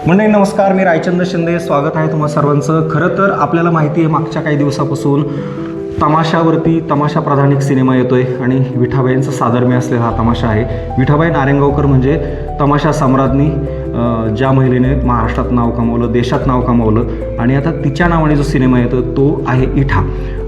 मंडळी नमस्कार, मी रायचंद्र शिंदे. स्वागत आहे तुम्हा सर्वांचं. खरं तर आपल्याला माहिती आहे मागच्या काही दिवसापासून तमाशावरती तमाशा प्रधान एक सिनेमा येतोय आणि विठाबाईंचा साधर्म्य असलेला हा तमाशा आहे. विठाबाई नारायणगावकर म्हणजे तमाशा सम्राज्ञी, ज्या महिलेने महाराष्ट्रात नाव कमावलं, देशात नाव कमावलं आणि आता तिच्या नावाने जो सिनेमा येतो तो आहे इठा.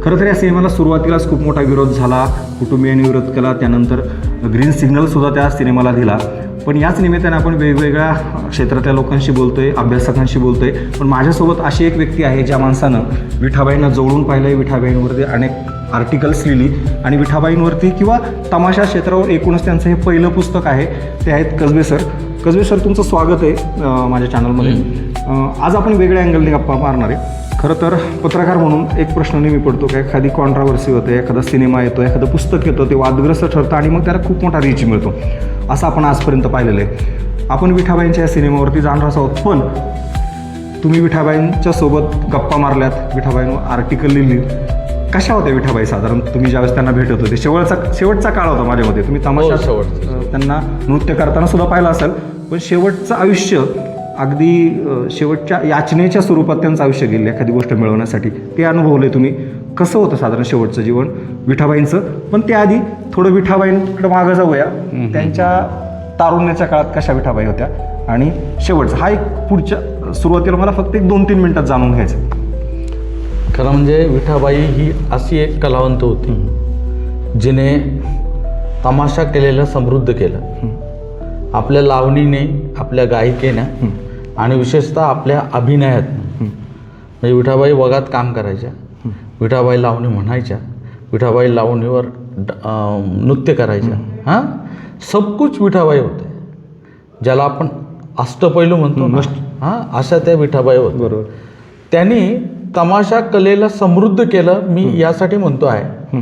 खरं तर या सिनेमाला सुरुवातीलाच खूप मोठा विरोध झाला, कुटुंबियांनी विरोध केला, त्यानंतर ग्रीन सिग्नलसुद्धा त्या सिनेमाला दिला. पण याच निमित्ताने आपण वेगवेगळ्या क्षेत्रातल्या लोकांशी बोलतोय, अभ्यासकांशी बोलतोय. पण माझ्यासोबत अशी एक व्यक्ती आहे ज्या माणसानं विठाबाईंना जवळून पाहिलं आहे, विठाबाईंवरती अनेक आर्टिकल्स लिहिली आणि विठाबाईंवरती किंवा तमाशा क्षेत्रावर एकूणच त्यांचं हे पहिलं पुस्तक आहे. ते आहेत कसबे सर. कसबे सर, तुमचं स्वागत आहे माझ्या चॅनलमध्ये. आज आपण वेगळ्या अँगलने गप्पा मारणार आहे. खरं तर पत्रकार म्हणून एक प्रश्न नेहमी पडतो की एखादी कॉन्ट्रावर्सी होते, एखादा सिनेमा येतो, एखादं पुस्तक येतं, ते वादग्रस्त ठरतं आणि मग त्याला खूप मोठा रीच मिळतो, असं आपण आजपर्यंत पाहिलेलं आहे. आपण विठाबाईंच्या या सिनेमावरती जाणार आहोत. पण तुम्ही विठाबाईंच्या सोबत गप्पा मारल्यात, विठाबाईंवर आर्टिकल लिहिली. कशा होत्या विठाबाई साधारण तुम्ही ज्यावेळेस त्यांना भेटत होते? शेवटचा काळ होता माझ्यामध्ये. तुम्ही तमाशा त्यांना नृत्य करताना सुद्धा पाहिलं असेल, पण शेवटचं आयुष्य अगदी शेवटच्या याचनेच्या स्वरूपात त्यांचं आयुष्य गेलं एखादी गोष्ट मिळवण्यासाठी. ते अनुभवले तुम्ही. कसं होतं साधारण शेवटचं जीवन विठाबाईंचं? पण त्याआधी थोडं विठाबाईंकडे मागं जाऊया. त्यांच्या तारुण्याच्या काळात कशा विठाबाई होत्या आणि शेवटचं हा एक पुढच्या सुरुवातीला मला फक्त 1-2-3 मिनिटात जाणून घ्यायचं. खरं म्हणजे विठाबाई ही अशी एक कलावंत होती जिने तमाशा केलेलं समृद्ध केलं. आपल्या लावणीने, आपल्या गायिकेनं आणि विशेषतः आपल्या अभिनयात. म्हणजे विठाबाई वगात काम करायच्या, विठाबाई लावणी म्हणायच्या, विठाबाई लावणीवर नृत्य करायच्या. हां, सबकुच विठाबाई होते, ज्याला आपण अष्टपैलू म्हणतो ना. हां, अशा त्या विठाबाई होत्या. बरोबर. त्यांनी तमाशा कलेला समृद्ध केलं. मी यासाठी म्हणतो आहे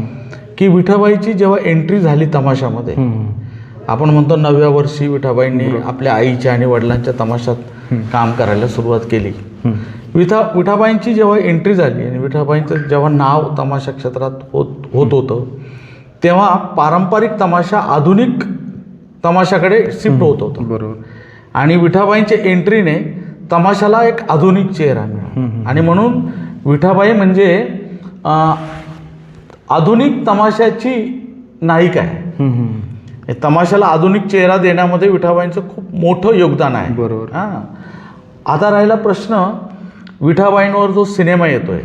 की विठाबाईची जेव्हा एंट्री झाली तमाशामध्ये, आपण म्हणतो 9व्या वर्षी विठाबाईंनी आपल्या आईच्या आणि वडिलांच्या तमाशात काम करायला सुरुवात केली. विठाबाईंची जेव्हा एंट्री झाली आणि विठाबाईंचं जेव्हा नाव तमाशा क्षेत्रात होत होतं, तेव्हा पारंपरिक तमाशा आधुनिक तमाशाकडे शिफ्ट होत होतं. बरोबर. आणि विठाबाईंच्या एंट्रीने तमाशाला एक आधुनिक चेहरा मिळाला. आणि म्हणून विठाबाई म्हणजे आधुनिक तमाशाची नायिका आहे. तमाशाला आधुनिक चेहरा देण्यामध्ये विठाबाईंचं खूप मोठं योगदान आहे. बरोबर. हां, आता राहिला प्रश्न विठाबाईंवर जो सिनेमा येतोय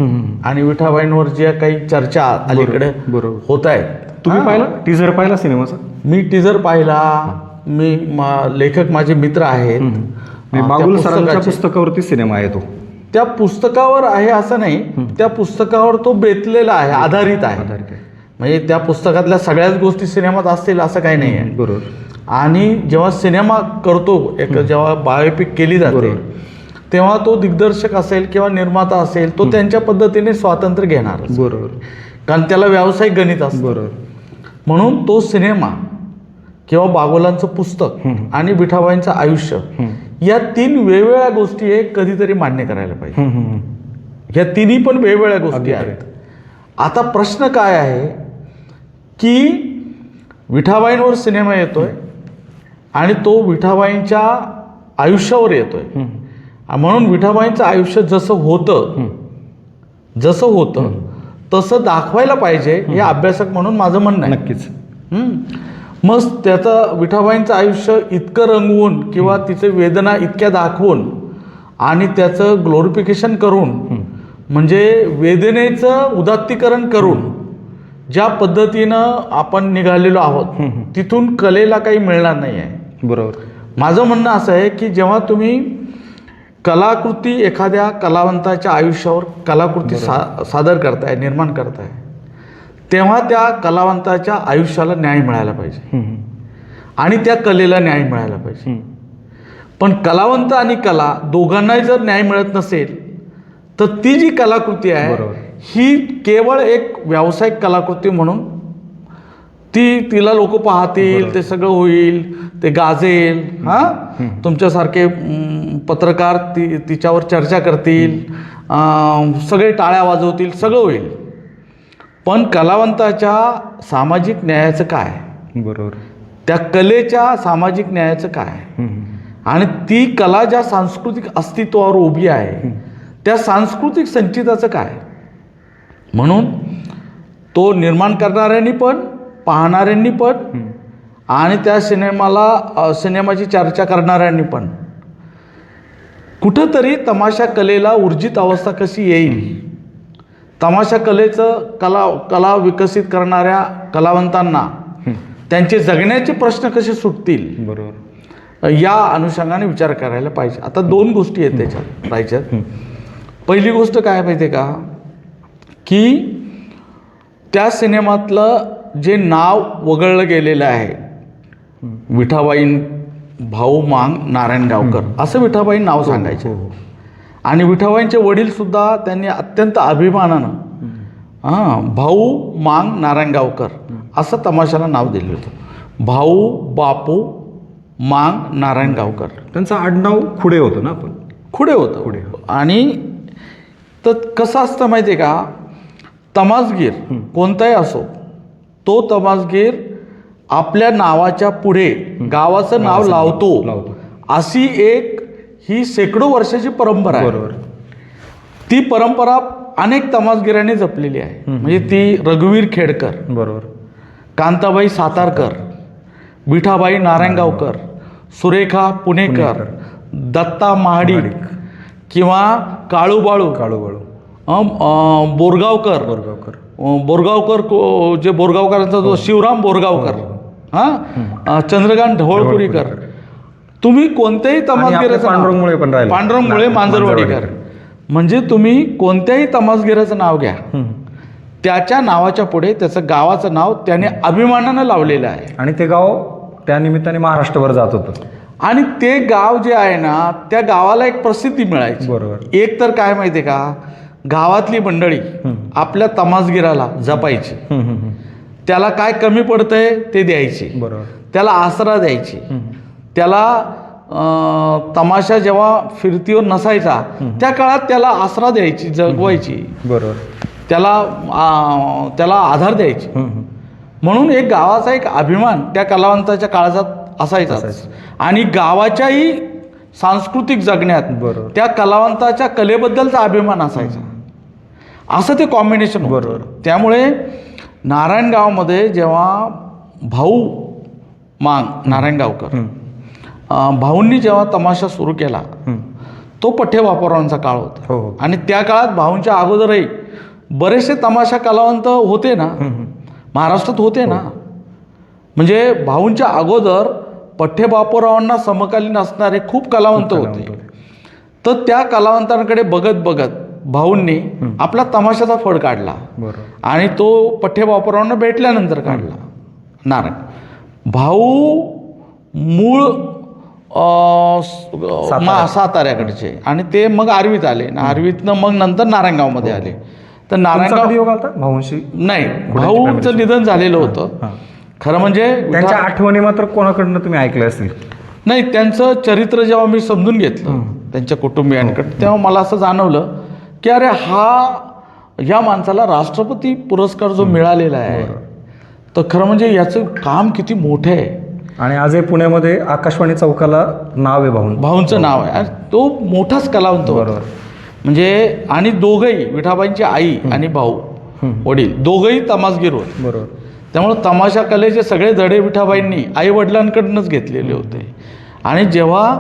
आणि विठाबाईंवर ज्या काही चर्चा अलीकडे होत आहेत. तुम्ही पाहिला टीझर? पाहिला सिनेमाचा? मी टीझर पाहिला. मी लेखक माझे मित्र आहेत. बागुल सरांच्या पुस्तकावरती सिनेमा आहे तो. त्या पुस्तकावर आहे असं नाही, त्या पुस्तकावर तो बेतलेला आहे, आधारित आहे. म्हणजे त्या पुस्तकातल्या सगळ्याच गोष्टी सिनेमात असतील असं काही नाही आहे. बरोबर. आणि जेव्हा सिनेमा करतो, जेव्हा बायोपिक केली जाते, तेव्हा तो दिग्दर्शक असेल किंवा निर्माता असेल, तो त्यांच्या पद्धतीने स्वातंत्र्य घेणार. बरोबर. कारण त्याला व्यावसायिक गणित असतं. बरोबर. म्हणून तो सिनेमा किंवा बागोलांचं पुस्तक आणि विठाबाईंचं आयुष्य, या 3 वेगवेगळ्या गोष्टी एक कधीतरी मान्य करायला पाहिजे. ह्या तिन्ही पण वेगवेगळ्या गोष्टी आहेत. आता प्रश्न काय आहे की विठाबाईंवर सिनेमा येतोय आणि तो विठाबाईंच्या आयुष्यावर येतोय. म्हणून विठाबाईंचं आयुष्य जसं होतं तसं दाखवायला पाहिजे, हे अभ्यासक म्हणून माझं म्हणणं आहे. नक्कीच. मग त्याचं विठाबाईंचं आयुष्य इतकं रंगवून किंवा तिचे वेदना इतक्या दाखवून आणि त्याचं ग्लोरिफिकेशन करून, म्हणजे वेदनेचं उदात्तीकरण करून ज्या पद्धतीनं आपण निघालेलो आहोत, तिथून कलेला काही मिळणार नाही आहे. बरोबर. माझं म्हणणं असं आहे की जेव्हा तुम्ही कलाकृती, एखाद्या कलावंताच्या आयुष्यावर कलाकृती सादर करताय, निर्माण करताय, तेव्हा त्या कलावंताच्या आयुष्याला न्याय मिळायला पाहिजे आणि त्या कलेला न्याय मिळायला पाहिजे. पण कलावंत आणि कला दोघांनाही जर न्याय मिळत नसेल तर ती जी कलाकृती आहे ही केवळ एक व्यावसायिक कलाकृती म्हणून तिला लोक पाहतील, ते सगळं होईल, ते गाजेल. हां, तुमच्यासारखे पत्रकार तिच्यावर चर्चा करतील, सगळे टाळ्या वाजवतील, सगळं होईल. पण कलावंताच्या सामाजिक न्यायाचं काय? बरोबर. त्या कलेच्या सामाजिक न्यायाचं काय? आणि ती कला ज्या सांस्कृतिक अस्तित्वावर उभी आहे त्या सांस्कृतिक संचिताचं काय. म्हणून तो निर्माण करणाऱ्यांनी पण, पाहणाऱ्यांनी पण आणि त्या सिनेमाची चर्चा करणाऱ्यांनी पण कुठंतरी तमाशा कलेला ऊर्जित अवस्था कशी येईल, तमाशा कलेचं कला विकसित करणाऱ्या कलावंतांना त्यांचे जगण्याचे प्रश्न कसे सुटतील, बरोबर, या अनुषंगाने विचार करायला पाहिजे. आता 2 गोष्टी आहेत त्याच्यात राहायच्यात. पहिली गोष्ट काय माहिती आहे का, की त्या सिनेमातलं जे नाव वगळलं गेलेलं आहे, विठाबाई भाऊ मांग नारायणगावकर असं विठाबाई नाव सांगायचे. आणि विठाबाईंचे वडील सुद्धा त्यांनी अत्यंत अभिमानानं भाऊ मांग नारायणगावकर असं तमाशाला नाव दिलं होतं. भाऊ बापू मांग नारायणगावकर. त्यांचं आडनाव खुडे होतं ना, आपण खुडे होतं. खुडे. आणि तर कसं असतं माहिती आहे का, तमासगीर कोणताही असो, तो तमासगीर आपल्या नावाच्या पुढे गावाचं नाव लावतो. अशी ही शेकडो वर्षाची परंपरा आहे. बरोबर. ती परंपरा अनेक तमासगिरांनी जपलेली आहे. म्हणजे ती रघुवीर खेडकर, बरोबर, कांताबाई सातारकर, विठाबाई नारायणगावकर, सुरेखा पुणेकर, दत्ता महाडिक किंवा काळूबाळू बोरगावकर जे बोरगावकरांचा जो शिवराम बोरगावकर, चंद्रकांत ढवळपुरीकर, तुम्ही कोणत्याही तमासगिराचं पांडुरंगमुळे पण राहिले, पांडुरंगमुळे मांजरवाडीकर, म्हणजे तुम्ही कोणत्याही तमासगिराचं नाव घ्या, त्याच्या नावाच्या पुढे त्याचं गावाचं नाव त्याने अभिमानानं लावलेलं आहे. आणि ते गाव त्या निमित्ताने महाराष्ट्रभर जात होतं. आणि ते गाव जे आहे ना, त्या गावाला एक प्रसिद्धी मिळायची. बरोबर. एक तर काय माहिती आहे का, गावातली मंडळी आपल्या तमासगिराला जपायची, त्याला काय कमी पडतंय ते द्यायची, बरोबर, त्याला आसरा द्यायची, त्याला तमाशा जेव्हा फिरतीवर नसायचा त्या काळात त्याला आसरा द्यायची, जगवायची, बरोबर, त्याला आधार द्यायची. म्हणून एक गावाचा एक अभिमान त्या कलावंताच्या काळात असायचाच. आणि गावाच्याही सांस्कृतिक जगण्यात त्या कलावंताच्या कलेबद्दलचा अभिमान असायचा. असं ते कॉम्बिनेशन होतं. बरोबर. त्यामुळे नारायणगावमध्ये जेव्हा भाऊ मांग नारायणगावकर भाऊंनी जेव्हा तमाशा सुरू केला, तो पठ्ठे बापूरावांचा काळ होता. आणि त्या काळात भाऊंच्या अगोदरही बरेचसे तमाशा कलावंत होते ना, महाराष्ट्रात होते ना. म्हणजे भाऊंच्या अगोदर पठ्ठे बापूरावांना समकालीन असणारे खूप कलावंत होते. तर त्या कलावंतांकडे बघत बघत भाऊंनी आपला तमाशाचा फड काढला. आणि तो पठ्ठे बापूरावांना भेटल्यानंतर काढला. नारायण भाऊ मूळ साताऱ्याकडचे, आणि ते मग आर्वीत आले, आर्वीतनं मग नंतर नारायणगावमध्ये आले. तर नारायणगाव भाऊंशी नाही, भाऊचं निधन झालेलं होतं. खरं म्हणजे त्यांच्या आठवणी मात्र कोणाकडनं तुम्ही ऐकलं असेल? नाही, त्यांचं चरित्र जेव्हा मी समजून घेतलं त्यांच्या कुटुंबियांकडे, तेव्हा मला असं जाणवलं की अरे ह्या माणसाला राष्ट्रपती पुरस्कार जो मिळालेला आहे, तर खरं म्हणजे याचं काम किती मोठं आहे. आणि आजही पुण्यामध्ये आकाशवाणी चौकाला नाव आहे भाऊंचं नाव आहे. तो मोठाच कलावंत. बरोबर. म्हणजे आणि दोघंही विठाबाईंची आई आणि भाऊ वडील दोघंही तमासगीर होते. बरोबर. त्यामुळे तमाशा कलेचे सगळे धडे विठाबाईंनी आई वडिलांकडूनच घेतलेले होते. आणि जेव्हा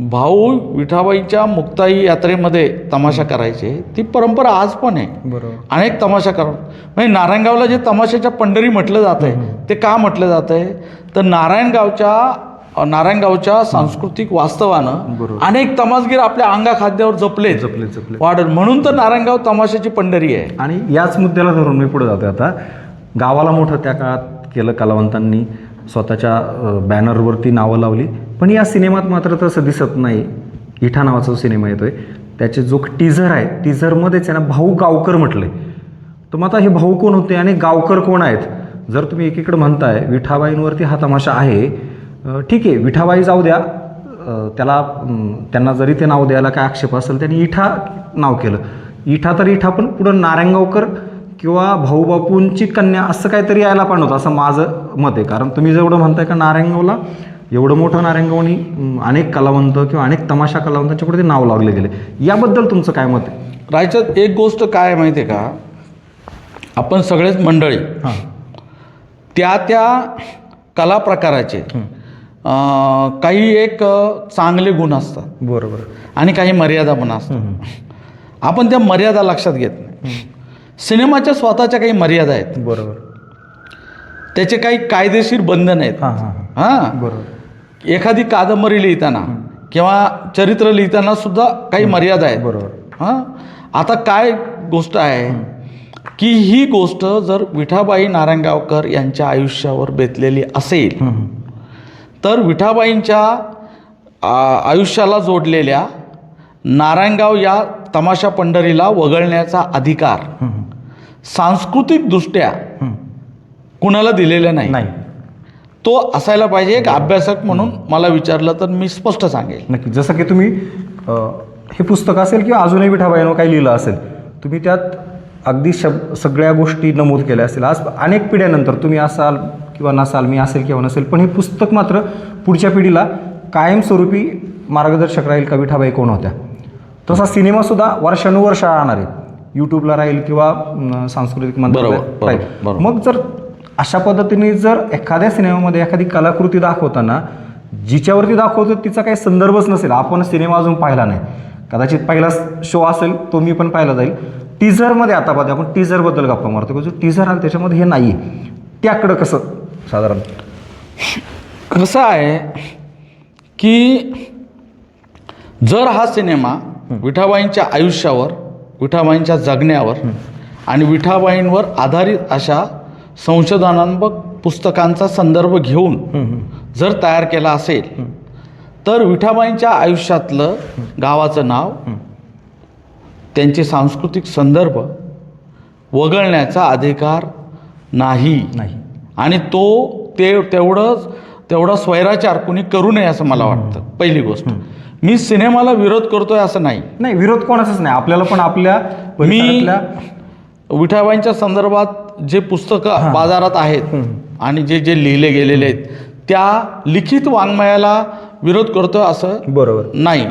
भाऊ विठाबाईंच्या मुक्ताई यात्रेमध्ये तमाशा करायचे, ती परंपरा आज पण आहे. बरोबर. अनेक तमाशा म्हणजे नारायणगावला जे तमाशाच्या पंढरी म्हटलं जात आहे, ते का म्हटलं जात आहे, तर नारायणगावच्या सांस्कृतिक वास्तवानं अनेक तमासगीर आपल्या अंगाखाद्यावर जपले वाढत, म्हणून तर नारायणगाव तमाशाची पंढरी आहे. आणि याच मुद्द्याला धरून मी पुढे जातोय. आता गावाला मोठं त्या काळात केलं कलावंतांनी, स्वतःच्या बॅनरवरती नावं लावली. पण या सिनेमात मात्र तसं दिसत नाही. इठा नावाचा जो सिनेमा येतोय, त्याचे जो टीझर आहे, टीझरमध्येच आहे ना भाऊ गावकर म्हटलंय. तर मग आता हे भाऊ कोण होते आणि गावकर कोण आहेत? जर तुम्ही एकीकडे म्हणताय विठाबाईंवरती हा तमाशा आहे, ठीक आहे, विठाबाई जाऊ द्या, त्यांना जरी ते नाव द्यायला काय आक्षेप असेल, त्यांनी इठा नाव केलं. इठा तर इठा, पण पुढं नारायणगावकर किंवा भाऊबापूंची कन्या असं काहीतरी यायला पण होतं, असं माझं मत आहे. कारण तुम्ही जेवढं म्हणताय का नारायणगावला एवढं मोठं नारायणगावनी अनेक कलावंत किंवा अनेक तमाशा कलावंतांच्या पुढे ते नाव लागले गेले. याबद्दल तुमचं काय मत आहे? राज्यात एक गोष्ट काय आहे माहिती आहे का, आपण सगळेच मंडळी हां त्या कला प्रकाराचे काही एक चांगले गुण असतात बरोबर आणि काही मर्यादा पण असतात. आपण त्या मर्यादा लक्षात घेत नाही. सिनेमाच्या स्वतःच्या काही मर्यादा आहेत, बरोबर. त्याचे काही कायदेशीर बंधन आहेत. हां हां हां, बरोबर. एखादी कादंबरी लिहिताना किंवा चरित्र लिहिताना सुद्धा काही मर्यादा आहेत. बरोबर. हां, आता काय गोष्ट आहे की ही गोष्ट जर विठाबाई नारायणगावकर यांच्या आयुष्यावर बेतलेली असेल तर विठाबाईंच्या आयुष्याला जोडलेल्या नारायणगाव या तमाशा पंढरीला वगळण्याचा अधिकार सांस्कृतिकदृष्ट्या कुणाला दिलेला नाही. तो असायला पाहिजे. एक अभ्यासक म्हणून मला विचारलं तर मी स्पष्ट सांगेल. नक्की. जसं की तुम्ही हे पुस्तक असेल किंवा अजूनही विठाबाईंवर काही लिहिलं असेल, तुम्ही त्यात अगदी सगळ्या गोष्टी नमूद केल्या असतील. आज अनेक पिढ्यानंतर तुम्ही असाल किंवा नसाल, मी असेल किंवा नसेल, पण हे पुस्तक मात्र पुढच्या पिढीला कायमस्वरूपी मार्गदर्शक राहील का विठाबाई कोण होत्या. तसा सिनेमासुद्धा वर्षानुवर्ष राहणार आहे, यूट्यूबला राहील किंवा सांस्कृतिक मंत्रालयात राहील. मग जर अशा पद्धतीने जर एखाद्या सिनेमामध्ये एखादी कलाकृती दाखवताना जिच्यावरती दाखवतो तिचा काही संदर्भच नसेल, आपण सिनेमा अजून पाहिला नाही, कदाचित पहिला शो असेल तो मी पण पाहिला जाईल, टीझरमध्ये आता पाहतो आपण, टीझरबद्दल गप्पा मारतो, जो टीझर आला त्याच्यामध्ये हे नाही आहे, त्याकडं कसं साधारण कसं आहे की जर हा सिनेमा विठाबाईंच्या आयुष्यावर, विठाबाईंच्या जगण्यावर आणि विठाबाईंवर आधारित अशा संशोधनात्मक पुस्तकांचा संदर्भ घेऊन जर तयार केला असेल तर विठाबाईंच्या आयुष्यातलं गावाचं नाव, त्यांचे सांस्कृतिक संदर्भ वगळण्याचा अधिकार नाही. आणि तेवढा स्वैराचार कुणी करू नये असं मला वाटतं. पहिली गोष्ट, मी सिनेमाला विरोध करतोय असं नाही. विरोध कोणाचाच नाही. आपल्याला पण आपल्या मी विठाबाईंच्या संदर्भात जे पुस्तकं बाजारात आहेत आणि जे लिहिले गेलेले आहेत त्या लिखित वाङ्मयाला विरोध करतोय असं बरोबर नाही.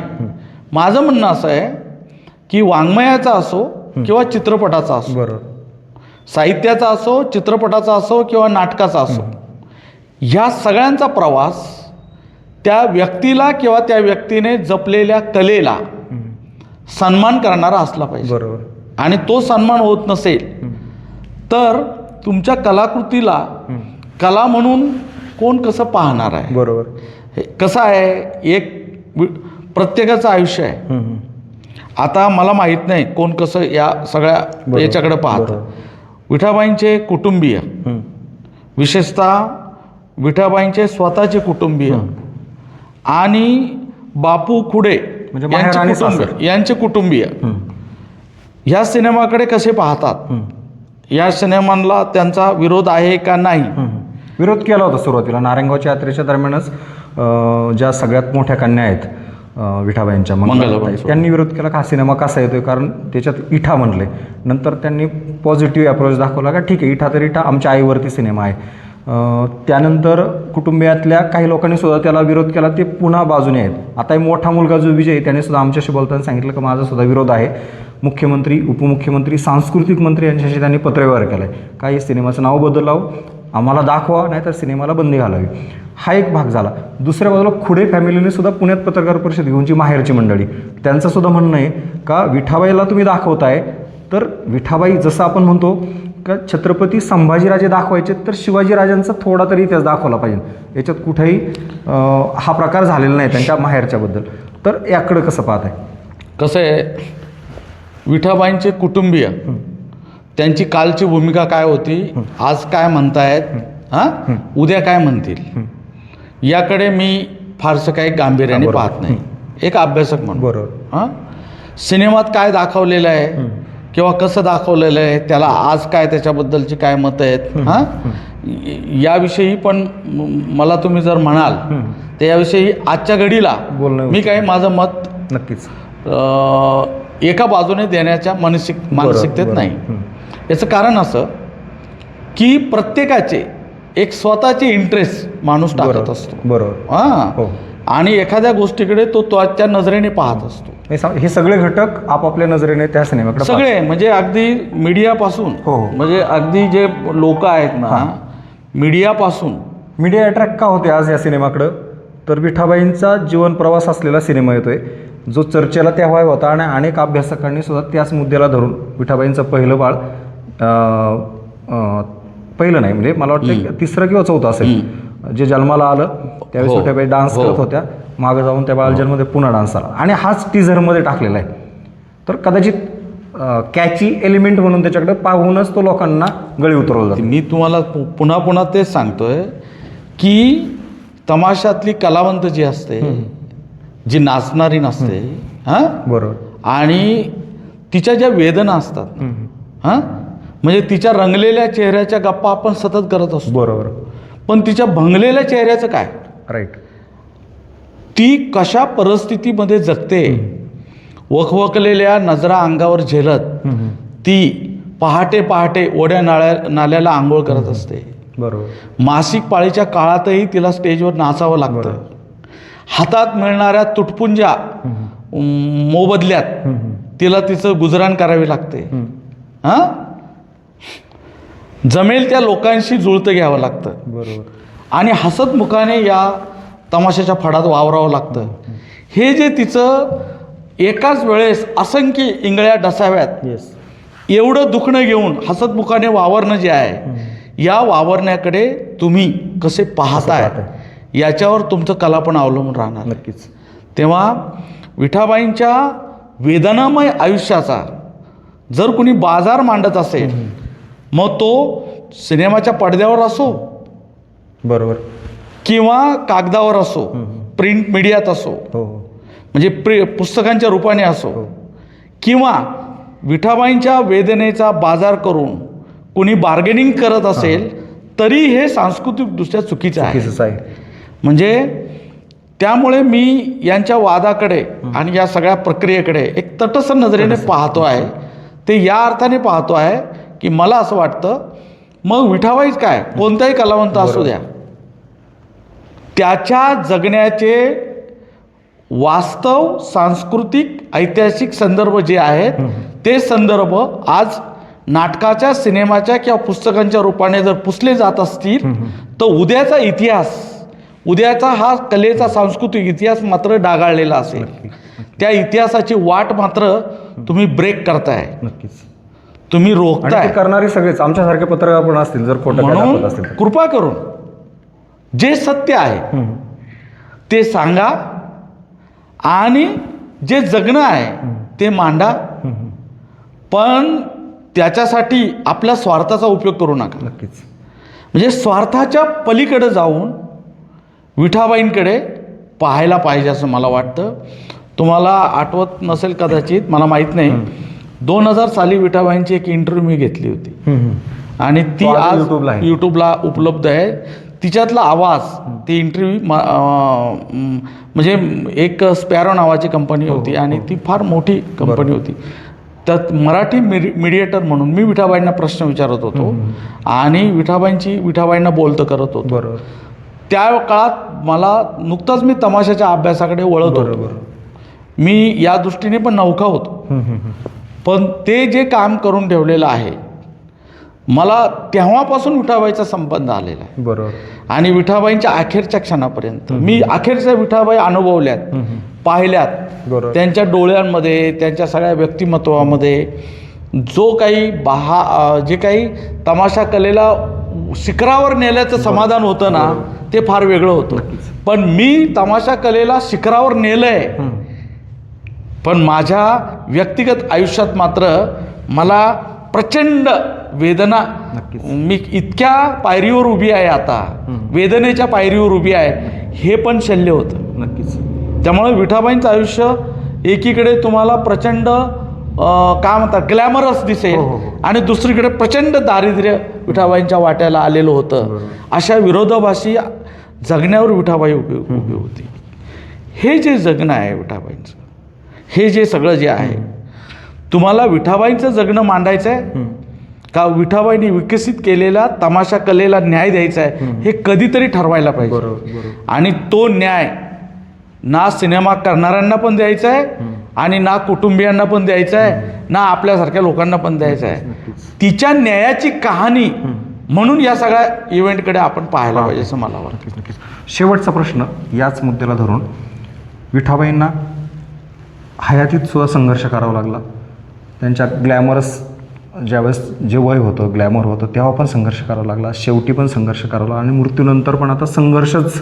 माझं म्हणणं असं आहे की वाङ्मयाचा असो किंवा चित्रपटाचा असो, बरोबर, साहित्याचा असो, चित्रपटाचा असो किंवा नाटकाचा असो, ह्या सगळ्यांचा प्रवास त्या व्यक्तीला किंवा त्या व्यक्तीने जपलेल्या कलेला सन्मान करणारा असला पाहिजे. बरोबर. आणि तो सन्मान होत नसेल तर तुमच्या कलाकृतीला कला म्हणून कोण कसं पाहणार आहे. बरोबर. कसं आहे, प्रत्येकाचं आयुष्य आहे. आता मला माहीत नाही कोण कसं या सगळ्या याच्याकडे पाहतं. विठाबाईंचे कुटुंबीय, विशेषतः विठाबाईंचे स्वतःचे कुटुंबीय आणि बापू खुडे यांचे कुटुंबीय ह्या सिनेमाकडे कसे पाहतात, या सिनेमाला त्यांचा विरोध आहे का नाही. विरोध केला होता सुरुवातीला. नारायणगावच्या यात्रेच्या दरम्यानच ज्या सगळ्यात मोठ्या कन्या आहेत विठाबाईंच्या, मंगलाबाई, त्यांनी विरोध केला का हा सिनेमा कसा येतोय, कारण त्याच्यात इठा म्हणले. नंतर त्यांनी पॉझिटिव्ह अप्रोच दाखवला का ठीक आहे, इठा तर इठा, आमच्या आईवरती सिनेमा आहे. त्यानंतर कुटुंबियातल्या काही लोकांनी सुद्धा त्याला विरोध केला, ते पुन्हा बाजूने आहेत. आता एक मोठा मुलगा जो विजय, त्याने सुद्धा आमच्याशी बोलताना सांगितलं की माझा सुद्धा विरोध आहे. मुख्यमंत्री, उपमुख्यमंत्री, सांस्कृतिक मंत्री यांच्याशी त्यांनी पत्रव्यवहार केला आहे. काही सिनेमाचं नाव बदलावं, आम्हाला दाखवा, नाहीतर सिनेमाला बंदी घालावी. हा एक भाग झाला. दुसऱ्या बाजूला खुडे फॅमिलीने सुद्धा पुण्यात पत्रकार परिषद घेऊन, जी माहेरची मंडळी, त्यांचं सुद्धा म्हणणं आहे का विठाबाईला तुम्ही दाखवताय तर विठाबाई, जसं आपण म्हणतो का छत्रपती संभाजीराजे दाखवायचे तर शिवाजीराजांचा थोडा तरी इतिहास दाखवला पाहिजे. याच्यात कुठेही हा प्रकार झालेला नाही त्यांच्या माहेरच्याबद्दल. तर याकडं कसं पाहत आहे? कसं आहे, विठाबाईंचे कुटुंबीय, त्यांची कालची भूमिका काय होती, आज काय म्हणतायत, उद्या काय म्हणतील, याकडे मी फारसं काही गांभीर्याने पाहत नाही एक अभ्यासक म्हणून. बरोबर. सिनेमात काय दाखवलेलं आहे किंवा कसं दाखवलेलं आहे, त्याला आज काय त्याच्याबद्दलची काय मतं आहेत, याविषयी पण मला तुम्ही जर म्हणाल तर याविषयी आजच्या घडीला मी काही माझं मत नक्कीच एका बाजूने देण्याच्या मानसिकतेत नाही. याचं कारण असं की प्रत्येकाचे एक स्वतःची इंटरेस्ट माणूस टाकत असतो. बरोबर. हां. हो. आणि एखाद्या गोष्टीकडे तो त्याच्या नजरेने पाहत असतो. हे सगळे घटक आपापल्या नजरेने त्या सिनेमाकडे सगळे म्हणजे अगदी मीडियापासून, हो. म्हणजे अगदी जे लोक आहेत ना, मीडियापासून. मीडिया अट्रॅक्ट का होते आज या सिनेमाकडं, तर विठाबाईंचा जीवन प्रवास असलेला सिनेमा येतोय जो चर्चेला तेव्हा होता आणि अनेक अभ्यासकांनी सुद्धा त्याच मुद्द्याला धरून विठाबाईंचं पहिलं बाळ पहिलं नाही म्हणजे मला वाटतं तिसरं किंवा चौथं असेल जे जन्माला आलं त्यावेळेस हो. विठाबाई डान्स करत होत्या, मागे जाऊन त्या बाळाला जन्ममध्ये पुन्हा डान्स आला आणि हाच टीझरमध्ये टाकलेला आहे. तर कदाचित कॅची एलिमेंट म्हणून त्याच्याकडे पाहूनच तो लोकांना गळी उतरवला जातो. मी तुम्हाला पुन्हा पुन्हा तेच सांगतोय की तमाशातली कलावंत जी असते, जी नाचणारी नसते, हां, बरोबर, आणि तिच्या ज्या वेदना असतात, हां, म्हणजे तिच्या रंगलेल्या चेहऱ्याच्या गप्पा आपण सतत करत असतो. बरोबर. पण तिच्या भंगलेल्या चेहऱ्याचं काय? राईट. ती कशा परिस्थितीमध्ये जगते, वखवकलेल्या नजरा अंगावर झेलत ती पहाटे पहाटे ओढ्या नाल्याला आंघोळ करत असते. बरोबर. मासिक पाळीच्या काळातही तिला स्टेजवर नाचावं लागतं. हातात मिळणाऱ्या तुटपुंजा मोबदल्यात तिला तिचं गुजराण करावे लागते. हां, जमेल त्या लोकांशी जुळतं घ्यावं लागतं. बरोबर. आणि हसतमुखाने या तमाशाच्या फडात वावरावं लागतं. हे जे तिचं एकाच वेळेस असंख्य इंगळ्या डसाव्यात येस, एवढं दुखणं घेऊन हसतमुखाने वावरणं जे आहे, या वावरण्याकडे तुम्ही कसे पाहताय याच्यावर तुमचं कलापण अवलंबून राहणार. नक्कीच. तेव्हा विठाबाईंच्या वेदनामय आयुष्याचा जर कुणी बाजार मांडत असेल, मग तो सिनेमाच्या पडद्यावर असो, बरोबर, किंवा कागदावर असो, प्रिंट मीडियात असो, हो, म्हणजे पुस्तकांच्या रूपाने असो, किंवा विठाबाईंच्या वेदनेचा बाजार करून कुणी बार्गेनिंग करत असेल, तरी हे सांस्कृतिकदृष्ट्या चुकीचं आहे. म्हणजे त्यामुळे मी यांच्या वादाकडे आणि या सगळ्या प्रक्रियेकडे एक तटस्थ नजरेने पाहतो आहे. ते या अर्थाने पाहतो आहे की मला असं वाटतं, मग विठाबाईच काय, कोणताही कलावंत असू द्या, त्याच्या जगण्याचे वास्तव सांस्कृतिक ऐतिहासिक संदर्भ जे आहेत, ते संदर्भ आज नाटकाच्या, सिनेमाच्या किंवा पुस्तकांच्या रूपाने जर पुसले जात असतील, तर उद्याचा इतिहास, उद्याचा हा कलेचा सांस्कृतिक इतिहास मात्र डागाळलेला असेल. त्या इतिहासाची वाट मात्र तुम्ही ब्रेक करताय. नक्कीच. तुम्ही रोखताय. करणारे सगळेच आमच्यासारखे पत्रकार पण असतील जर खोटं म्हणून असतील. कृपा करून जे सत्य आहे ते सांगा आणि जे जगणं आहे ते मांडा, पण त्याच्यासाठी आपल्या स्वार्थाचा उपयोग करू नका. नक्कीच. म्हणजे स्वार्थाच्या पलीकडे जाऊन विठाबाईंकडे पाहायला पाहिजे असं मला वाटतं. तुम्हाला आठवत नसेल कदाचित, मला माहीत नाही, 2000 साली विठाबाईंची एक इंटरव्ह्यू मी घेतली होती आणि ती आज यूट्यूबला उपलब्ध आहे. तिच्यातला आवाज, ती इंटरव्ह्यू म्हणजे एक स्पॅरो नावाची कंपनी होती आणि ती फार मोठी कंपनी होती. त्यात मराठी मीडिएटर म्हणून मी विठाबाईंना प्रश्न विचारत होतो आणि विठाबाईंना बोलतं करत होतो. बरोबर. त्या काळात मला नुकताच मी तमाशाच्या अभ्यासाकडे वळत होतो. मी या दृष्टीने पण नौका होतो, पण ते जे काम करून ठेवलेलं आहे, मला तेव्हापासून विठाबाईचा संबंध आलेला आहे. बरोबर. आणि विठाबाईंच्या अखेरच्या क्षणापर्यंत मी अखेरच्या विठाबाई अनुभवल्यात, पाहिल्यात. त्यांच्या डोळ्यांमध्ये, त्यांच्या सगळ्या व्यक्तिमत्वामध्ये जो काही जे काही तमाशा कलेला शिखरावर नेल्याचं समाधान होतं ना, ते फार वेगळं होतं. पण मी तमाशा कलेला शिखरावर नेलंय, पण माझ्या व्यक्तिगत आयुष्यात मात्र मला प्रचंड वेदना, मी इतक्या पायरीवर उभी आहे, आता वेदनेच्या पायरीवर उभी आहे, हे पण शल्य होतं. नक्कीच. त्यामुळे विठाबाईंचं आयुष्य एकीकडे तुम्हाला प्रचंड काय म्हणतात ग्लॅमरस दिसेल आणि दुसरीकडे प्रचंड दारिद्र्य विठाबाईंच्या वाट्याला आलेलं होतं. अशा विरोधाभासी जगण्यावर विठाबाई उभी होती. हे जे जगणं आहे विठाबाईंचं, हे जे सगळं जे आहे, तुम्हाला विठाबाईंचं जगणं मांडायचं आहे का विठाबाईंनी विकसित केलेल्या तमाशा कलेला न्याय द्यायचा आहे हे कधीतरी ठरवायला पाहिजे. बरोबर. आणि तो न्याय ना सिनेमा करणाऱ्यांना पण द्यायचा आहे आणि ना कुटुंबियांना पण द्यायचा आहे, ना आपल्यासारख्या लोकांना पण द्यायचा आहे. तिच्या न्यायाची कहाणी म्हणून या सगळ्या इव्हेंटकडे आपण पाहायला पाहिजे असं मला वाटतं. नक्कीच. शेवटचा प्रश्न याच मुद्द्याला धरून, विठाबाईंना हयातीत सुद्धा संघर्ष करावा लागला. त्यांच्या ग्लॅमरस ज्यावेळेस जे वय होतं, ग्लॅमर होतं, तेव्हा पण संघर्ष करावा लागला, शेवटी पण संघर्ष करावा लागला आणि मृत्यूनंतर पण आता संघर्षच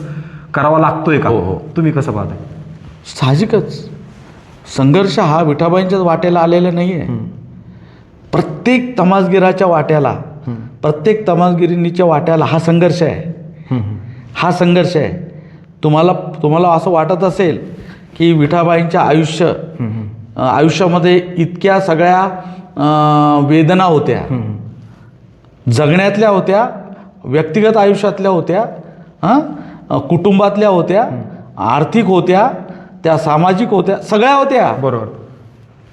करावा लागतोय का? हो. तुम्ही कसं पाहताय? साहजिकच संघर्ष हा विठाबाईंच्याच वाट्याला आलेला नाही आहे. प्रत्येक तमासगिराच्या वाट्याला, प्रत्येक तमासगिरीनीच्या वाट्याला हा संघर्ष आहे. हा संघर्ष आहे. तुम्हाला असं वाटत असेल की विठाबाईंच्या आयुष्यामध्ये इतक्या सगळ्या वेदना होत्या, जगण्यातल्या होत्या, व्यक्तिगत आयुष्यातल्या होत्या, कुटुंबातल्या होत्या, आर्थिक होत्या, त्या सामाजिक होत्या, सगळ्या होत्या. बरोबर.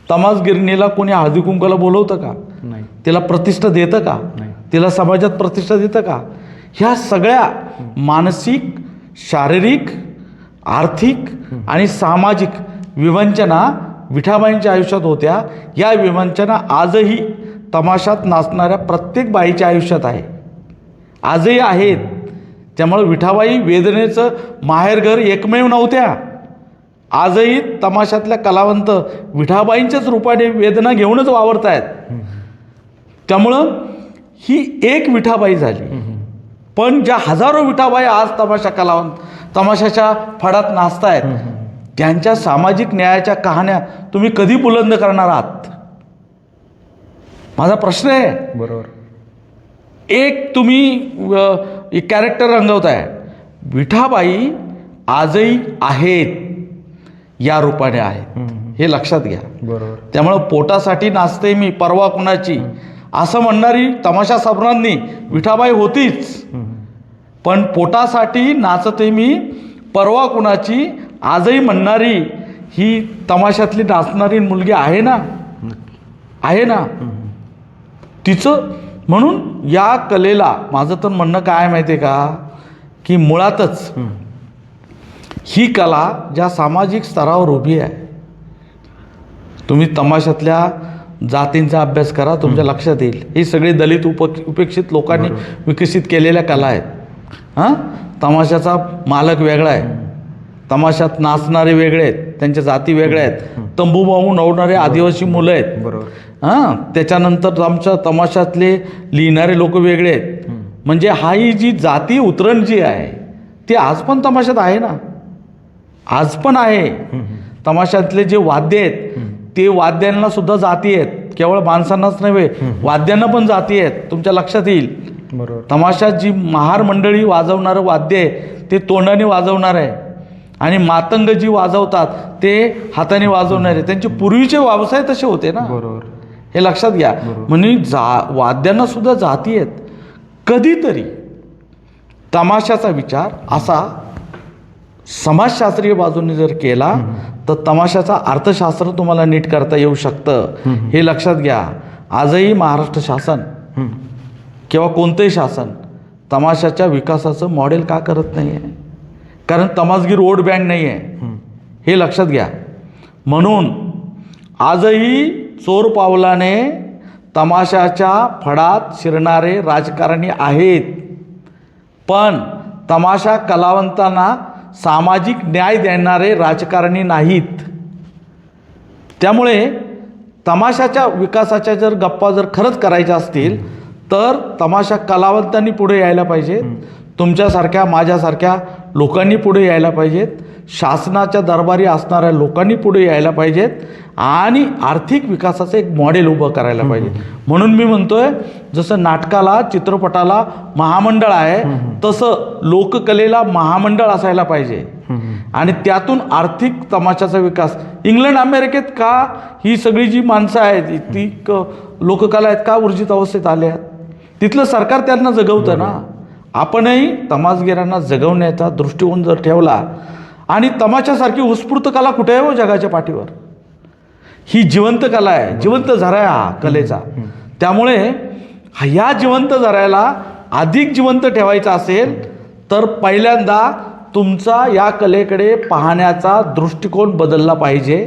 तमासगिरणीला कोणी हळदी कुंकाला बोलवतं का? नाही. तिला प्रतिष्ठा देतं का? नाही. तिला समाजात प्रतिष्ठा देतं का? ह्या सगळ्या मानसिक, शारीरिक, आर्थिक आणि सामाजिक विवंचना विठाबाईंच्या आयुष्यात होत्या. या विवंचना आजही तमाशात नाचणाऱ्या प्रत्येक बाईच्या आयुष्यात आहे, आजही आहेत. त्यामुळे विठाबाई वेदनेचं माहेरघर एकमेव नव्हत्या. आजही तमाशातल्या कलावंत विठाबाईंच्याच रूपाने वेदना घेऊनच वावरत आहेत. त्यामुळं ही एक विठाबाई झाली. पण ज्या हजारो विठाबाई आज तमाशाच्या फडात नाचतायत, त्यांच्या सामाजिक न्यायाच्या कहाण्या तुम्ही कधी बुलंद करणार आहात? माझा प्रश्न आहे. बरोबर. एक तुम्ही कॅरेक्टर रंगवताय. विठाबाई आजही आहेत, या रूपाने आहेत, हे लक्षात घ्या. बरोबर. त्यामुळं पोटासाठी नाचते मी, परवा कुणाची, असं म्हणणारी तमाशा सम्राज्ञी विठाबाई होतीच. पण पोटासाठी नाचते मी, परवा कुणाची आजही म्हणणारी ही तमाशातली नाचणारी मुलगी आहे ना, आहे ना. तिचं म्हणून या कलेला माझं तर म्हणणं काय माहिती आहे का, की मुळातच ही कला ज्या सामाजिक स्तरावर उभी आहे. तुम्ही तमाशातल्या जातींचा अभ्यास करा, तुमच्या लक्षात येईल. ही सगळी दलित उपेक्षित लोकांनी विकसित केलेल्या कला आहेत. तमाशाचा मालक वेगळा आहे, तमाशात नाचणारे वेगळे आहेत, त्यांच्या जाती वेगळ्या आहेत, तंबू बांबू नवणारे आदिवासी मुलं आहेत. बरोबर. त्याच्यानंतर आमच्या तमाशातले लिहिणारे लोक वेगळे आहेत. म्हणजे हा ही जी जाती उतरण जी आहे ती आज पण तमाशात आहे ना, आज पण आहे. तमाशातले जे वाद्य आहेत ते वाद्यांना सुद्धा जाती आहेत, केवळ माणसांनाच नव्हे, वाद्यांना पण जाती आहेत. तुमच्या लक्षात येईल. बरोबर. तमाशात जी महार मंडळी वाजवणारं वाद्य आहे ते तोंडाने वाजवणार आहे आणि मातंग जी वाजवतात ते हाताने वाजवणार आहे. त्यांचे पूर्वीचे व्यवसाय तसे होते ना. बरोबर. हे लक्षात घ्या. म्हणजे वाद्यांना सुद्धा जाती आहेत. कधीतरी तमाशाचा विचार असा समाजशास्त्रीय बाजूने जर केला तर तमाशाचा अर्थशास्त्र तुम्हाला नीट करता येऊ शकतं. हे लक्षात घ्या. आजही महाराष्ट्र शासन किंवा कोणतंही शासन तमाशाच्या विकासाचं मॉडेल का करत नाही आहे? कारण तमासगीर वोट बँक नाही आहे, हे लक्षात घ्या. म्हणून आजही चोर पावलाने तमाशाच्या फडात शिरणारे राजकारणी आहेत, पण तमाशा कलावंतांना सामाजिक न्याय देणारे राजकारणी नाहीत. त्यामुळे तमाशाच्या विकासाच्या जर गप्पा जर खरंच करायच्या असतील तर तमाशा कलावंतांनी पुढे यायला पाहिजेत. तुमच्यासारख्या माझ्यासारख्या लोकांनी पुढे यायला पाहिजेत. शासनाच्या दरबारी असणाऱ्या लोकांनी पुढे यायला पाहिजेत आणि आर्थिक विकासाचं एक मॉडेल उभं करायला पाहिजे. म्हणून मी म्हणतोय, जसं नाटकाला, चित्रपटाला महामंडळ आहे तसं लोककलेला महामंडळ असायला पाहिजे आणि त्यातून आर्थिक तमाशाचा विकास. इंग्लंड अमेरिकेत का ही सगळी जी माणसं आहेत, ती लोककला आहेत, का ऊर्जित अवस्थेत आल्या? तिथलं सरकार त्यांना जगवतं ना. आपणही तमासगिरांना जगवण्याचा दृष्टिकोन जर ठेवला आणि तमाशासारखी उत्स्फूर्त कला कुठे आहे हो जगाच्या पाठीवर? ही जिवंत कला आहे, जिवंत झरा आहे हा कलेचा. त्यामुळे ह्या जिवंत जरायला अधिक जिवंत ठेवायचा असेल तर पहिल्यांदा तुमचा या कलेकडे पाहण्याचा दृष्टिकोन बदलला पाहिजे.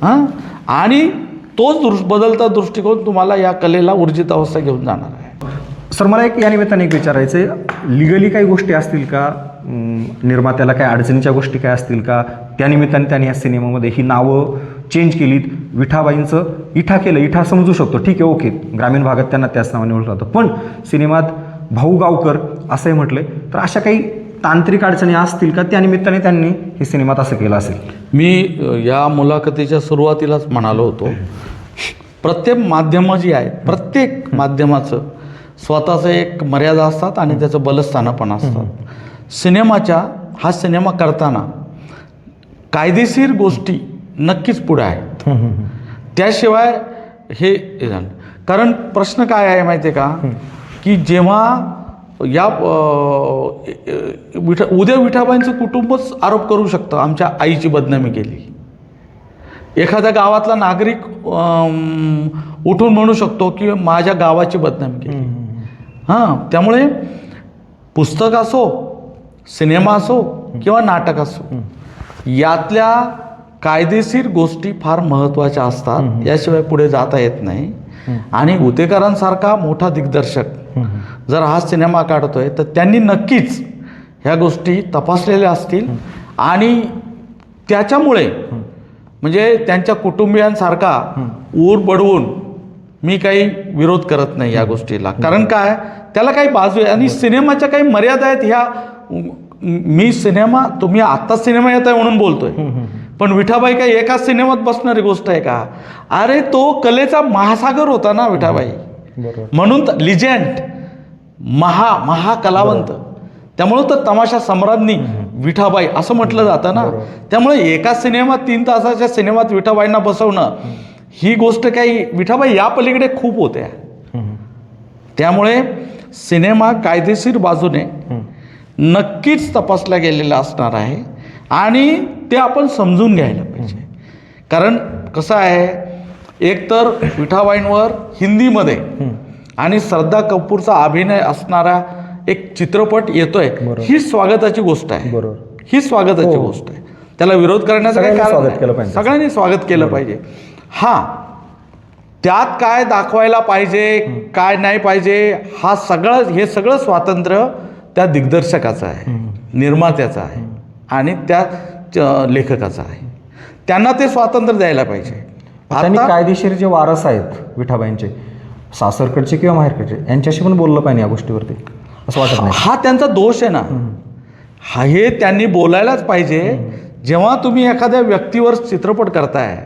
हां, आणि तोच बदलता दृष्टिकोन तुम्हाला या कलेला ऊर्जित अवस्था घेऊन जाणार आहे. सर, मला या निमित्ताने एक विचारायचं आहे, लिगली काही गोष्टी असतील का, निर्मात्याला काही अडचणीच्या गोष्टी काय असतील का, त्या निमित्ताने त्यांनी या सिनेमामध्ये ही नावं चेंज केलीत, विठाबाईंचं इठा केलं, इठा समजू शकतो, ठीक आहे, ओके, ग्रामीण भागात त्यांना त्याच नावाने ओळखलं जातं, पण सिनेमात भाऊ गावकर असंही म्हटलंय, तर अशा काही तांत्रिक अडचणी असतील का, त्या निमित्ताने त्यांनी हे सिनेमात असं केलं असेल? मी या मुलाखतीच्या सुरुवातीलाच म्हणालो होतो, प्रत्येक माध्यमं जी आहेत, प्रत्येक माध्यमाचं स्वतःचं एक मर्यादा असतात आणि त्याचं बलस्थानं पण असतात. हा सिनेमा करताना कायदेशीर गोष्टी नक्कीच पुढे आहेत, त्याशिवाय हे झालं. कारण प्रश्न काय आहे माहिती आहे का, की जेव्हा या उद्या विठाबाईंचं कुटुंबच आरोप करू शकतं आमच्या आईची बदनामी केली, एखाद्या गावातला नागरिक उठून म्हणू शकतो की माझ्या गावाची बदनामी केली. हां, त्यामुळे पुस्तक असो, सिनेमा असो किंवा नाटक असो, यातल्या कायदेशीर गोष्टी फार महत्त्वाच्या असतात, याशिवाय पुढे जाता येत नाही. आणि उतेकरांसारखा मोठा दिग्दर्शक जर हा सिनेमा काढतोय तर त्यांनी नक्कीच ह्या गोष्टी तपासलेल्या असतील आणि त्याच्यामुळे म्हणजे त्यांच्या कुटुंबियांसारखा ऊर बडवून मी काही विरोध करत नाही या गोष्टीला. कारण काय, त्याला काही बाजू आहे आणि सिनेमाच्या काही मर्यादा आहेत. ह्या तुम्ही आत्ता सिनेमा येत आहे म्हणून बोलतोय, पण विठाबाई काही एकाच सिनेमात बसणारी गोष्ट आहे का? अरे तो कलेचा महासागर होता ना विठाबाई, म्हणून लिजेंड, महाकलावंत. त्यामुळं तर तमाशा सम्राज्ञी विठाबाई असं म्हटलं जातं ना. त्यामुळे एका सिनेमात 3 तासाच्या सिनेमात विठाबाईंना बसवणं ही गोष्ट काही, विठाबाई या पलीकडे खूप होत्या. त्यामुळे सिनेमा कायदेशीर बाजूने नक्कीच तपासला गेलेला असणार आहे आणि ते आपण समजून घ्यायला पाहिजे. कारण कसं आहे, एकतर विठाबाईंवर हिंदीमध्ये आणि श्रद्धा कपूरचा अभिनय असणारा एक चित्रपट येतोय, ही स्वागताची गोष्ट आहे. ही स्वागताची गोष्ट आहे, त्याला विरोध करण्याचं काही कारण नाही. सगळ्यांनी स्वागत केलं पाहिजे. हां, त्यात काय दाखवायला पाहिजे काय नाही पाहिजे हे सगळं स्वातंत्र्य त्या दिग्दर्शकाचं आहे, निर्मात्याचं आहे आणि त्या लेखकाचं आहे. त्यांना ते स्वातंत्र्य द्यायला पाहिजे. त्यांनी कायदेशीर जे वारस आहेत विठाबाईंचे, सासरकडचे किंवा माहेरकडचे, यांच्याशी पण बोललं पाहिजे या गोष्टीवरती, असं वाटत नाही? हा त्यांचा दोष आहे ना. हे त्यांनी बोलायलाच पाहिजे. जेव्हा तुम्ही एखाद्या व्यक्तीवर चित्रपट करताय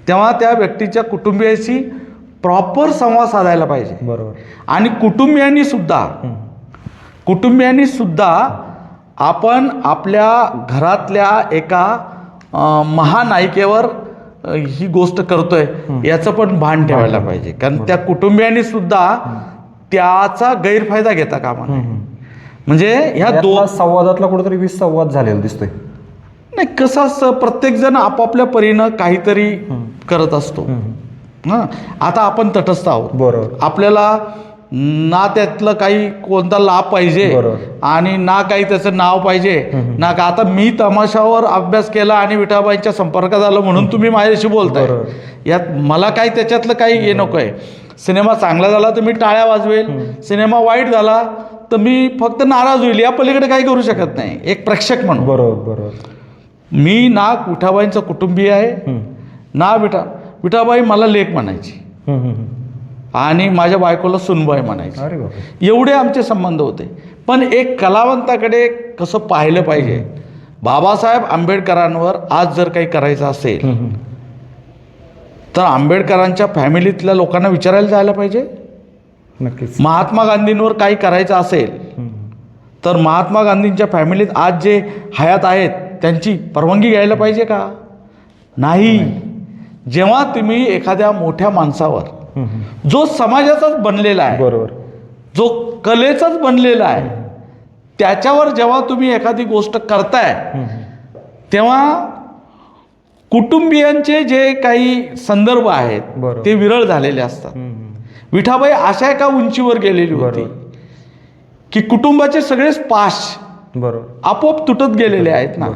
तेव्हा त्या व्यक्तीच्या कुटुंबियाशी प्रॉपर संवाद साधायला पाहिजे. बरोबर. आणि कुटुंबियांनी सुद्धा आपण आपल्या घरातल्या एका महानायिकेवर ही गोष्ट करतोय याचं पण भान ठेवायला पाहिजे. कारण त्या कुटुंबियांनी सुद्धा त्याचा गैरफायदा घेता कामा नये. म्हणजे ह्या संवादातला कुठेतरी विसंवाद झालेला दिसतोय. नाही, कसं असतं, प्रत्येक जण आपापल्या परीनं काहीतरी करत असतो. हां, आता आपण तटस्थ आहोत. बरोबर. आपल्याला ना त्यातलं काही कोणता लाभ पाहिजे आणि ना काही त्याचं नाव पाहिजे ना का. आता मी तमाशावर अभ्यास केला आणि विठाबाईंच्या संपर्कात आलो म्हणून तुम्ही माझ्याशी बोलताय, यात मला काही त्याच्यातलं काही हे नको आहे. सिनेमा चांगला झाला तर मी टाळ्या वाजवेल, सिनेमा वाईट झाला तर मी फक्त नाराज होईल, या पलीकडे काही करू शकत नाही एक प्रेक्षक म्हणून. बरोबर. मी ना विठाबाईंचा कुटुंबीय आहे ना विठाबाई मला लेक म्हणायची आणि माझ्या बायकोला सुनबाई म्हणायची. एवढे आमचे संबंध होते. पण एक कलावंताकडे कसं पाहिलं पाहिजे, बाबासाहेब आंबेडकरांवर आज जर काही करायचं असेल तर आंबेडकरांच्या फॅमिलीतल्या लोकांना विचारायला जायला पाहिजे. नक्कीच. महात्मा गांधींवर काही करायचं असेल तर महात्मा गांधींच्या फॅमिलीत आज जे हयात आहेत त्यांची परवानगी घ्यायला पाहिजे का? नाही. जेव्हा तुम्ही एखाद्या मोठ्या माणसावर जो समाजाचाच बनलेला आहे, बरोबर, जो कलेचाच बनलेला आहे, त्याच्यावर जेव्हा तुम्ही एखादी गोष्ट करताय तेव्हा कुटुंबियांचे जे काही संदर्भ आहेत ते विरळ झालेले असतात. विठाबाई अशा एका उंचीवर गेलेली होती की कुटुंबाचे सगळेच पाश बरोबर आपोआप तुटत गेलेले आहेत ना.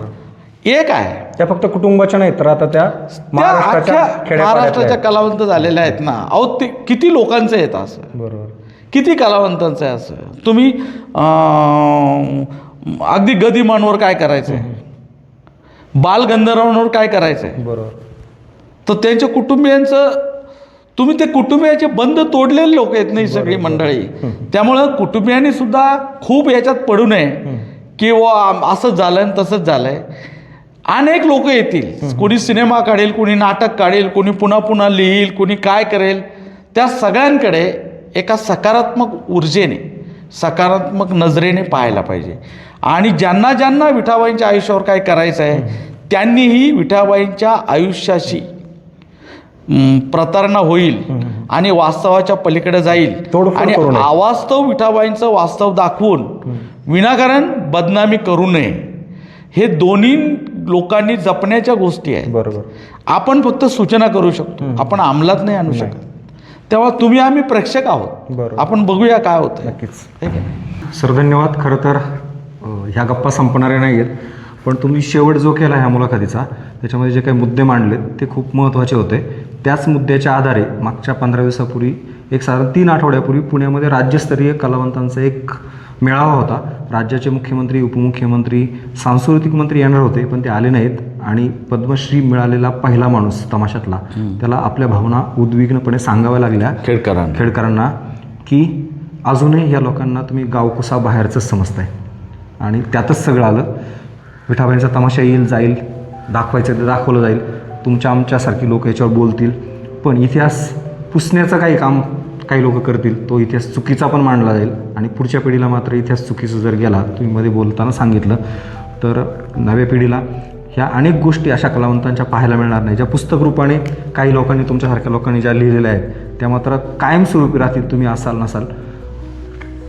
एक आहे त्या फक्त कुटुंबाच्या नाहीत तर आता त्या महाराष्ट्राच्या महाराष्ट्राच्या कलावंत झालेल्या आहेत ना. अहो ते किती लोकांचं आहेत असं, बरोबर किती कलावंतांचं आहे असं. तुम्ही अगदी गदिमांवर काय करायचंय, बालगंधर्वांवर काय करायचंय, बरोबर. तर त्यांच्या कुटुंबियांचं तुम्ही ते कुटुंबियाचे बंध तोडलेले लोक आहेत नाही सगळी मंडळी. त्यामुळं कुटुंबियांनी सुद्धा खूप याच्यात पडू नये की असंच झालंय आणि तसंच झालंय. अनेक लोक येतील, कोणी सिनेमा काढेल, कोणी नाटक काढेल, कोणी पुन्हा पुन्हा लिहील, कोणी काय करेल. त्या सगळ्यांकडे एका सकारात्मक ऊर्जेने, सकारात्मक नजरेने पाहायला पाहिजे. आणि ज्यांना ज्यांना विठाबाईंच्या आयुष्यावर काय करायचं आहे त्यांनीही विठाबाईंच्या आयुष्याशी प्रतारणा होईल आणि वास्तवाच्या पलीकडे जाईल आणि अवास्तव विठाबाईंचं वास्तव दाखवून विनाकारण बदनामी करू नये. हे दोन्ही लोकांनी जपण्याच्या गोष्टी आहेत. बरोबर. आपण फक्त सूचना करू शकतो, आपण अंमलात नाही आणू शकत. तेव्हा तुम्ही आम्ही प्रेक्षक आहोत, आपण बघूया काय होतं. नक्कीच सर, धन्यवाद. खरं तर ह्या गप्पा संपणाऱ्या नाही आहेत, पण तुम्ही शेवट जो केला ह्या मुलाखतीचा त्याच्यामध्ये जे काही मुद्दे मांडले ते खूप महत्त्वाचे होते. त्याच मुद्द्याच्या आधारे मागच्या 15 दिवसापूर्वी एक साधारण 3 आठवड्यापूर्वी पुण्यामध्ये राज्यस्तरीय कलावंतांचा एक मेळावा होता. राज्याचे मुख्यमंत्री, उपमुख्यमंत्री, सांस्कृतिक मंत्री येणार होते पण ते आले नाहीत. आणि पद्मश्री मिळालेला पहिला माणूस तमाशातला त्याला आपल्या भावना उद्विग्नपणे सांगाव्या लागल्या खेडकरांना की अजूनही या लोकांना तुम्ही गावकुसा बाहेरचंच समजताय. आणि त्यातच सगळं आलं. विठाबाईंचा तमाशा येईल जाईल, दाखवायचं ते दाखवलं जाईल, तुमच्या आमच्यासारखी लोक याच्यावर बोलतील, पण इतिहास पुसण्याचं काही काम काही लोक करतील. तो इतिहास चुकीचा पण मांडला जाईल आणि पुढच्या पिढीला मात्र इतिहास चुकीचा जर गेला, तुम्ही मध्ये बोलताना सांगितलं, तर नव्या पिढीला ह्या अनेक गोष्टी अशा कलावंतांच्या पाहायला मिळणार नाही. ज्या पुस्तक रूपाने काही लोकांनी, तुमच्यासारख्या लोकांनी ज्या लिहिलेल्या आहेत त्या मात्र कायमस्वरूपी राहतील. तुम्ही असाल नसाल,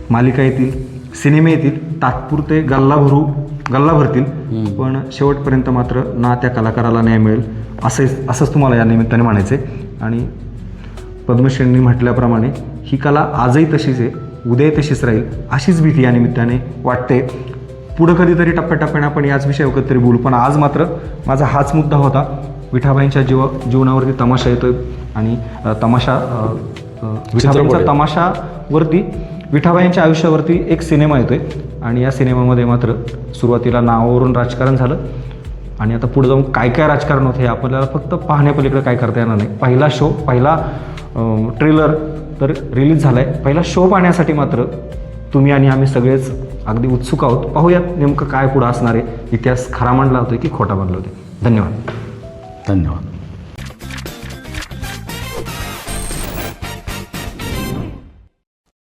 मालिका येतील, सिनेमे येतील, तात्पुरते गल्ला भरतील, पण शेवटपर्यंत मात्र ना त्या कलाकाराला न्याय मिळेल असंच तुम्हाला या निमित्ताने म्हणायचं आहे. आणि पद्मश्रींनी म्हटल्याप्रमाणे ही कला आजही तशीच आहे, उद्याही तशीच राहील अशीच भीती या निमित्ताने वाटते. पुढं कधीतरी टप्प्याटप्प्याने आपण याच विषयावर कधीतरी बोलू, पण आज मात्र माझा हाच मुद्दा होता. विठाबाईंच्या जीवनावरती तमाशा येतोय आणि विठाबाईंच्या तमाशावरती विठाबाईंच्या आयुष्यावरती एक सिनेमा येतोय आणि या सिनेमामध्ये मात्र सुरुवातीला नावावरून राजकारण झालं आणि आता पुढे जाऊन काय काय राजकारण होतं हे आपल्याला फक्त पाहण्यापलीकडे काय करता येणार नाही. पहिला ट्रेलर तर रिलीज झाला आहे. पहिला शो पाहण्यासाठी मात्र तुम्ही आणि आम्ही सगळेच अगदी उत्सुक आहोत. पाहूयात नेमकं काय पुढं असणार आहे, इतिहास खरा मांडला होता की खोटा मांडला होता. धन्यवाद.